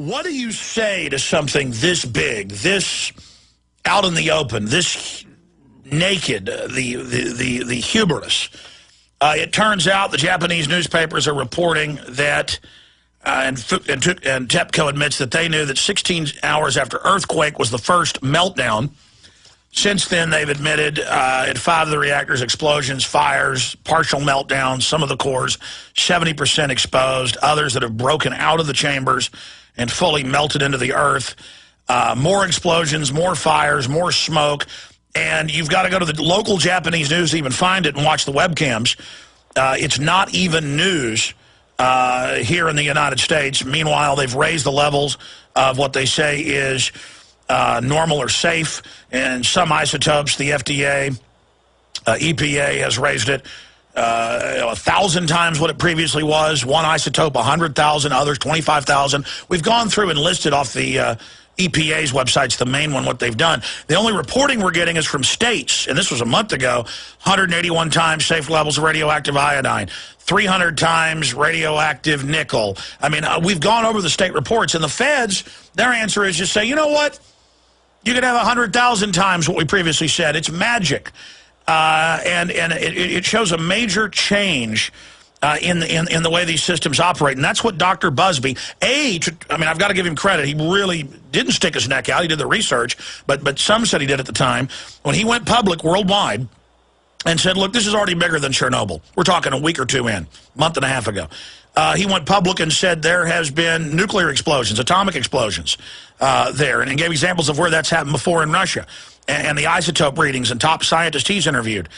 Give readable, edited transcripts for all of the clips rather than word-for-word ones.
What do you say to something this big, this out in the open, this naked, the hubris? It turns out the Japanese newspapers are reporting that, and TEPCO admits that they knew that 16 hours after earthquake was the first meltdown. Since then, they've admitted at 5 of the reactors, explosions, fires, partial meltdowns, some of the cores 70% exposed, others that have broken out of the chambers and fully melted into the earth. More explosions, more fires, more smoke. And you've got to go to the local Japanese news to even find it and watch the webcams. It's not even news here in the United States. Meanwhile, they've raised the levels of what they say is normal or safe. And some isotopes, the FDA, EPA has raised it 1,000 times what it previously was. One isotope, 100,000, others 25,000. We've gone through and listed off the EPA's website's the main one, what they've done. The only reporting we're getting is from states, and this was a month ago, 181 times safe levels of radioactive iodine, 300 times radioactive nickel. I mean, we've gone over the state reports, and the feds, their answer is just say, you know what? You could have 100,000 times what we previously said. It's magic. And it shows a major change in the way these systems operate. And that's what Dr. Busby, I mean, I've got to give him credit. He really didn't stick his neck out. He did the research, but some said he did at the time. When he went public worldwide and said, look, this is already bigger than Chernobyl. We're talking a week or two in, month and a half ago. He went public and said there has been nuclear explosions, atomic explosions there, and gave examples of where that's happened before in Russia, and the isotope readings and top scientists he's interviewed.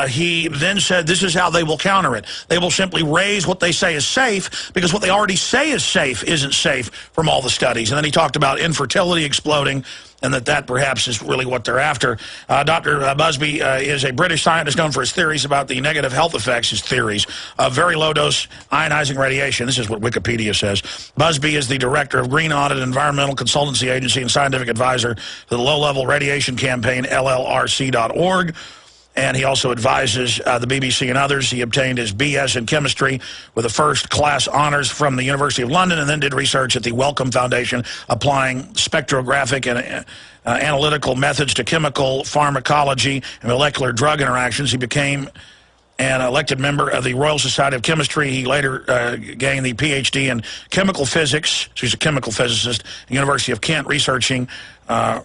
He then said this is how they will counter it. They will simply raise what they say is safe because what they already say is safe isn't safe from all the studies. And then he talked about infertility exploding and that perhaps is really what they're after. Dr. Busby is a British scientist known for his theories about the negative health effects, his theories, of very low-dose ionizing radiation. This is what Wikipedia says. Busby is the director of Green Audit Environmental Consultancy Agency and scientific advisor to the Low-Level Radiation Campaign, LLRC.org. And he also advises the BBC and others. He obtained his BS in chemistry with a first-class honors from the University of London and then did research at the Wellcome Foundation applying spectrographic and analytical methods to chemical pharmacology and molecular drug interactions. He became an elected member of the Royal Society of Chemistry. He later gained the PhD in chemical physics. So he's a chemical physicist at the University of Kent researching Raman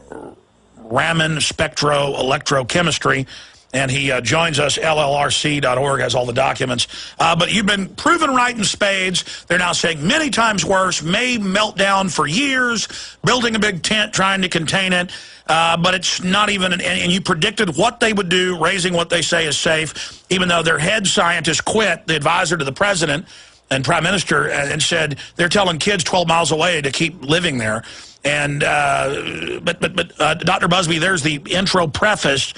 spectroelectrochemistry. And he joins us, LLRC.org, has all the documents. But you've been proven right in spades. They're now saying many times worse, may melt down for years, building a big tent, trying to contain it. But it's not even, and you predicted what they would do, raising what they say is safe, even though their head scientist quit, the advisor to the president and prime minister, and said they're telling kids 12 miles away to keep living there. And but Dr. Busby, there's the intro preface.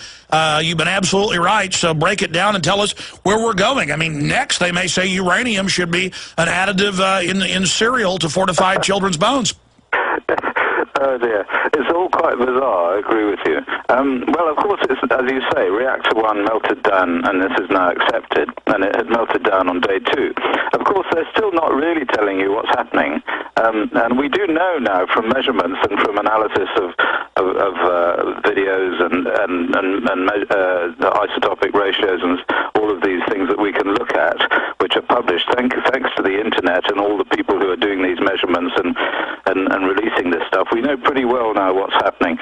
You've been absolutely right. So break it down and tell us where we're going. I mean, next they may say uranium should be an additive in cereal to fortify children's bones. Oh dear, it's all quite bizarre, I agree with you. Well, of course, it's, as you say, reactor 1 melted down, and this is now accepted, and it had melted down on day 2. Of course, they're still not really telling you what's happening, and we do know now from measurements and from analysis of videos and isotopic ratios and all of these things that we can look at, which are published thanks to the internet and all the people who are doing these measurements and releasing this stuff. We know pretty well now what's happening.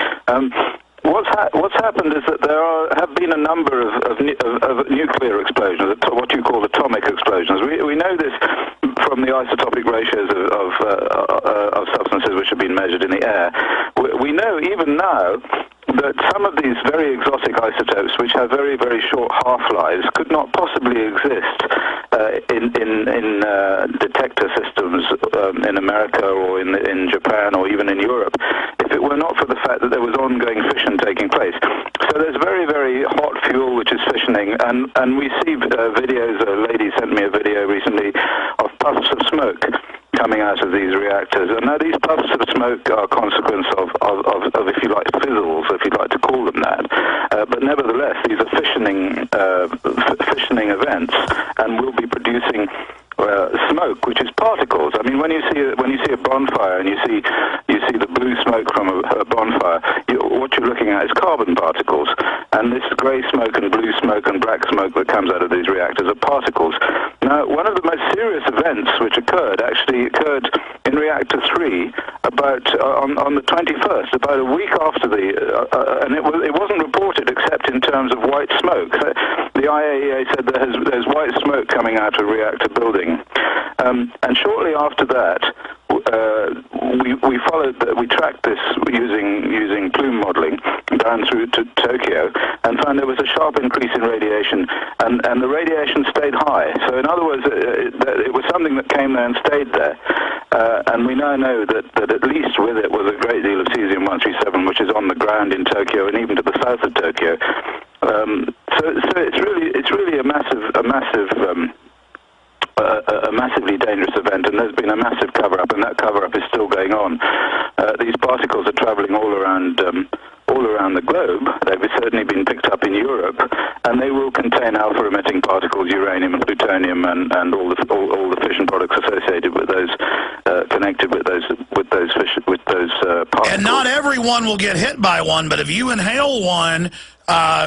What's happened is that there have been a number of nuclear explosions, what you call atomic explosions. We know this from the isotopic ratios of substances which have been measured in the air. We know even now that some of these very exotic isotopes, which have very, very short half-lives, could not possibly exist in detector systems in America or in Japan or even in Europe, if it were not for the fact that there was ongoing fission taking place. So there's very, very hot fuel which is fissioning, and we see videos. A lady sent me a video recently of puffs of smoke coming out of these reactors. And now these puffs of smoke are a consequence of if you like, fizzles, if you'd like to call them that. But nevertheless, these are fissioning events, and will be producing smoke, which is particles. I mean, when you see a bonfire and you see the blue smoke from a bonfire, what you're looking at is carbon particles, and this grey smoke and blue smoke and black smoke that comes out of these reactors are particles. Now, one of the most serious events which occurred in reactor 3 about on the 21st, about a week after and it wasn't reported except in terms of white smoke. The IAEA said there's white smoke coming out of reactor building, and shortly after that, we tracked this using plume modeling down through to Tokyo, and found there was a sharp increase in radiation, and the radiation stayed high. So in other words, it was something that came there and stayed there, and we now know that at least with it was a great deal of cesium-137, which is on the ground in Tokyo and even to the south of Tokyo. So it's really a massively dangerous event, and there's been a massive cover-up, and that cover-up is still going on. These particles are traveling all around the globe. They've certainly been picked up in Europe, and they will contain alpha-emitting particles, uranium and plutonium, and all the fission products associated with those, connected with those particles. And not everyone will get hit by one, but if you inhale one,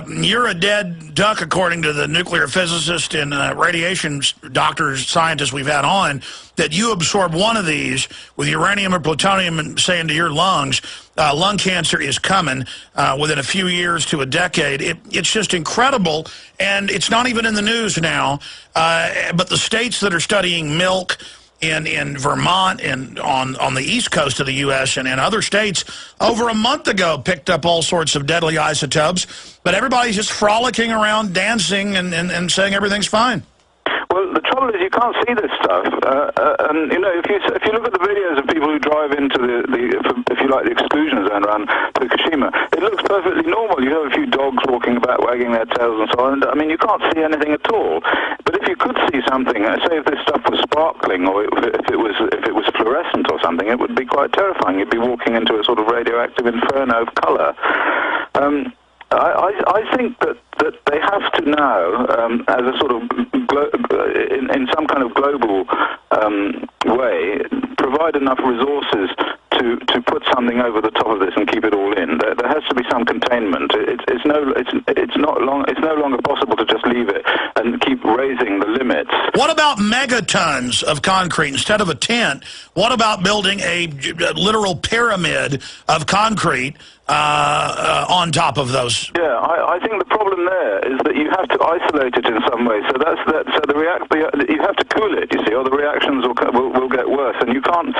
you're a dead duck, according to the nuclear physicist and radiation doctors, scientists we've had on, that you absorb one of these with uranium or plutonium and say into your lungs, lung cancer is coming within a few years to a decade. It's just incredible, and it's not even in the news now, but the states that are studying milk in Vermont and on the east coast of the U.S. and in other states over a month ago picked up all sorts of deadly isotopes, but everybody's just frolicking around, dancing, and saying everything's fine. Well, the trouble is you can't see this stuff, and if you look at the videos of people who drive into the exclusion zone around Fukushima, it looks perfectly normal. You have a few dogs walking about, wagging their tails and so on. I mean, you can't see anything at all. But if you could see something, say if this stuff was sparkling, or if it was fluorescent or something, it would be quite terrifying. You'd be walking into a sort of radioactive inferno of colour. I think that they have to now, as a sort of in some kind of global way, provide enough resources to put something over the top of this and keep it all in. There has to be some containment. It's no longer possible to just leave it and keep raising the limits. What about megatons of concrete instead of a tent? What about building a literal pyramid of concrete on top of those? Yeah, I think the problem there is that you have to isolate it in some way. So you have to cool it, you see, or the reactions will get worse. And you can't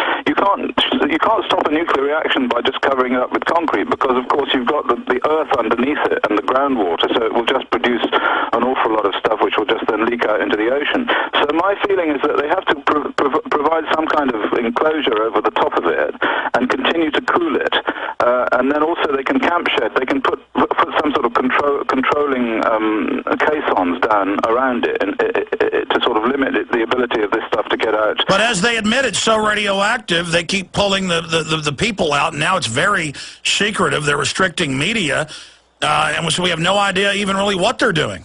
stop a nuclear reaction by just covering it up with concrete, because of course you've got the earth underneath it and the groundwater, so it will just produce an awful lot of stuff which will just then leak out into the ocean. So my feeling is that they have to provide some kind of enclosure over the top of it and continue to cool it, and then also they can camp shed. They can put some sort of controlling caissons down around it, and to sort of limit the ability of this stuff to get out. But as they admit, it's so radioactive, they keep pulling the people out, and now it's very secretive. They're restricting media, and so we have no idea even really what they're doing.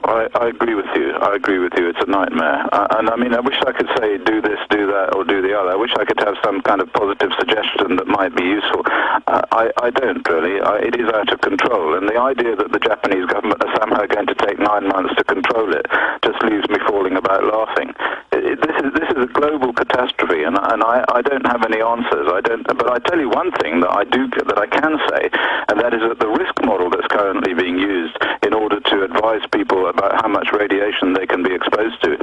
I agree with you. I agree with you. It's a nightmare. And I mean, I wish I could say do this, do that, or do the other. I wish I could have some kind of positive suggestion that might be useful. I don't really. It is out of control. And the idea that the Japanese government are somehow going to take 9 months to control it just leaves me falling about laughing. This is a global catastrophe, and I don't have any answers. But I tell you one thing that I can say, and that is that the risk model that's currently being used in order to advise people about how much radiation they can be exposed to,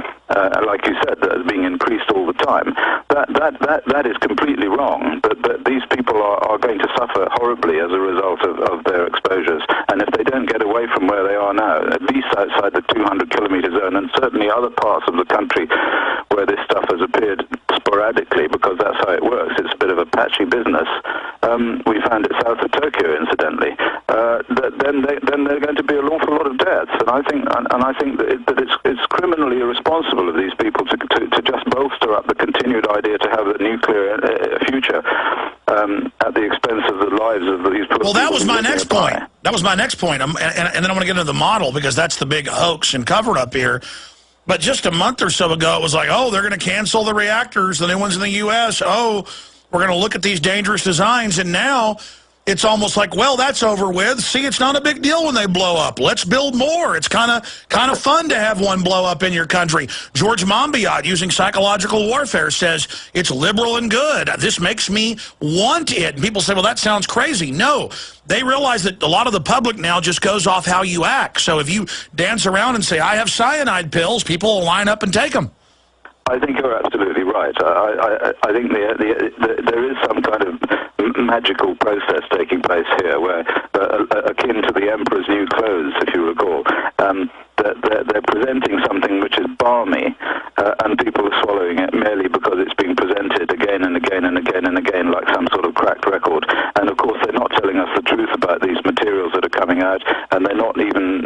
like you said, that is being increased all the time. That is completely wrong. That these people are going to suffer horribly as a result of their exposures, and if they don't get away from where they are now, at least outside the 200-kilometer zone, and certainly other parts of the country where this stuff has appeared sporadically, because that's how it works. It's a bit of a patchy business. We found it south of Tokyo, incidentally. Then there are going to be an awful lot of deaths, and I think that it's criminally irresponsible of these people to just bolster up the continued idea to have a nuclear future at the expense of the lives of these people. Well, that was my next point. That was my next point, and then I want to get into the model, because that's the big hoax and cover-up here. But just a month or so ago, it was like, oh, they're going to cancel the reactors, the new ones in the U.S. Oh, we're going to look at these dangerous designs. And now it's almost like, well, that's over with. See, it's not a big deal when they blow up. Let's build more. It's kind of fun to have one blow up in your country. George Monbiot, using psychological warfare, says it's liberal and good. This makes me want it. And people say, well, that sounds crazy. No, they realize that a lot of the public now just goes off how you act. So if you dance around and say, I have cyanide pills, people will line up and take them. I think you're absolutely right. I think there is some kind of magical process taking place here, where akin to the emperor's new clothes, if you recall, they're presenting something which is balmy, and people are swallowing it merely because it's being presented again and again and again and again like some sort of cracked record. And of course, they're not telling us the truth about these materials that are coming out, and they're not even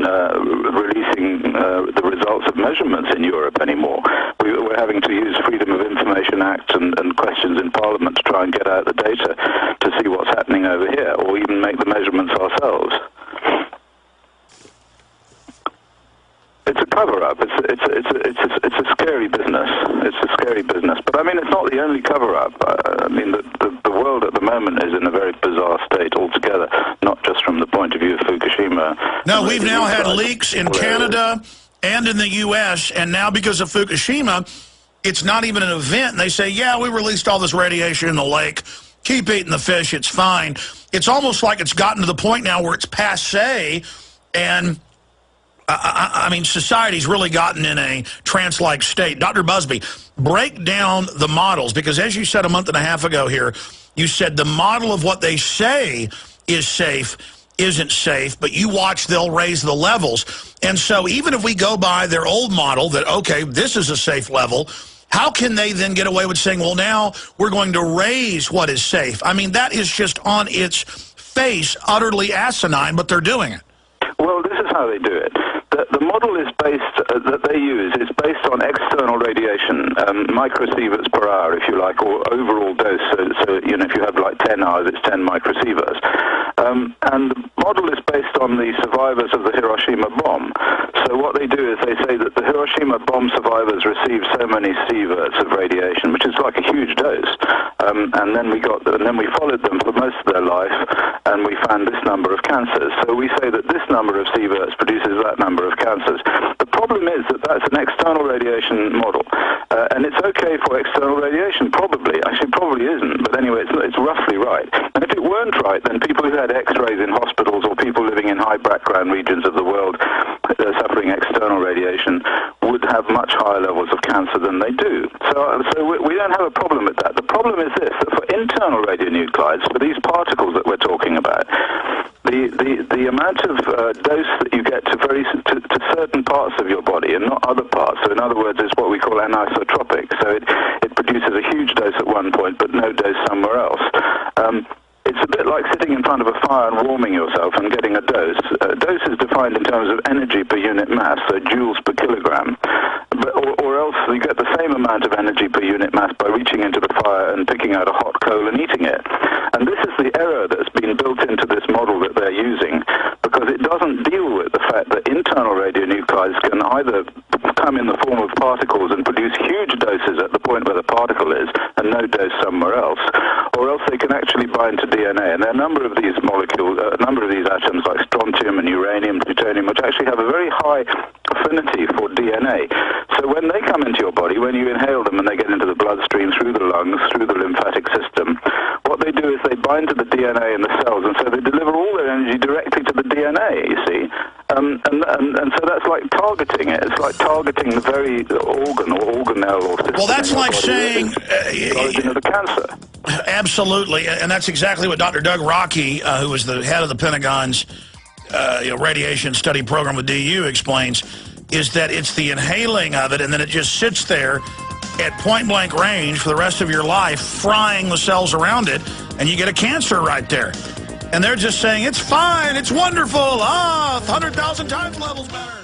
releasing the results of measurements in Europe anymore. We're having to use Freedom of Information Act and questions in Parliament to try and get out the data to see what's happening over here, or even make the measurements ourselves. It's a cover-up. It's a scary business. It's a scary business. But I mean, it's not the only cover-up. I mean, the world at the moment is in a very bizarre state altogether, not just from the point of view of Fukushima. No, we've now had leaks in Canada and in the U.S., and now because of Fukushima, it's not even an event. And they say, yeah, we released all this radiation in the lake. Keep eating the fish. It's fine. It's almost like it's gotten to the point now where it's passé, and I mean, society's really gotten in a trance-like state. Dr. Busby, break down the models, because as you said a month and a half ago here, you said the model of what they say is safe isn't safe, but you watch, they'll raise the levels. And so even if we go by their old model that, okay, this is a safe level, how can they then get away with saying, well, now we're going to raise what is safe? I mean, that is just on its face utterly asinine, but they're doing it. Well, this is how they do it. The model is based, that they use, is based on external radiation, microsieverts per hour, if you like, or overall dose. So you know, if you have like 10 hours, it's 10 microsieverts. And the model is based on the survivors of the Hiroshima bomb. So what they do is they say that the Hiroshima bomb survivors received so many sieverts of radiation, which is like a huge dose. And then we followed them for most of their life, and we found this number of cancers. So we say that this number of sieverts produces that number of cancers. The problem is that that's an external radiation model, and it's okay for external radiation, probably. Actually, probably isn't, but anyway, it's roughly right. And if it weren't right, then people who had X-rays in hospitals or people living in high background regions of the world suffering external radiation would have much higher levels of cancer than they do. So we don't have a problem with that. The problem is this, that for internal radionuclides, for these particles that we're talking about, the amount of dose that you get to certain parts of your body and not other parts, so in other words, it's what we call anisotropic. So it produces a huge dose at one point, but no dose somewhere else. It's a bit like sitting in front of a fire and warming yourself and getting a dose. Dose is defined in terms of energy per unit mass, so joules per kilogram. Or else you get the same amount of energy per unit mass by reaching into the fire and picking out a hot coal and eating it. And this is the error that's been built into this model that they're using, because it doesn't deal with the fact that internal radionuclides can either come in the form of particles and produce huge doses at the point where the particle is and no dose somewhere else, or else they can actually bind to DNA. And there are a number of these molecules, a number of these atoms like strontium and uranium, plutonium, which actually have a very high affinity for DNA. So when they come into your body, when you inhale them and they get into the bloodstream, through the lungs, through the lymphatic system, what they do is they bind to the DNA in the cells, and so they deliver all their energy directly to the DNA, you see. And so that's like targeting it. It's like targeting the very organ or organelle or system. Well, that's like saying the origin of the cancer. Absolutely, and that's exactly what Dr. Doug Rockey, who was the head of the Pentagon's radiation study program with DU, explains, is that it's the inhaling of it, and then it just sits there at point-blank range for the rest of your life, frying the cells around it, and you get a cancer right there. And they're just saying, it's fine, it's wonderful, 100,000 times levels better.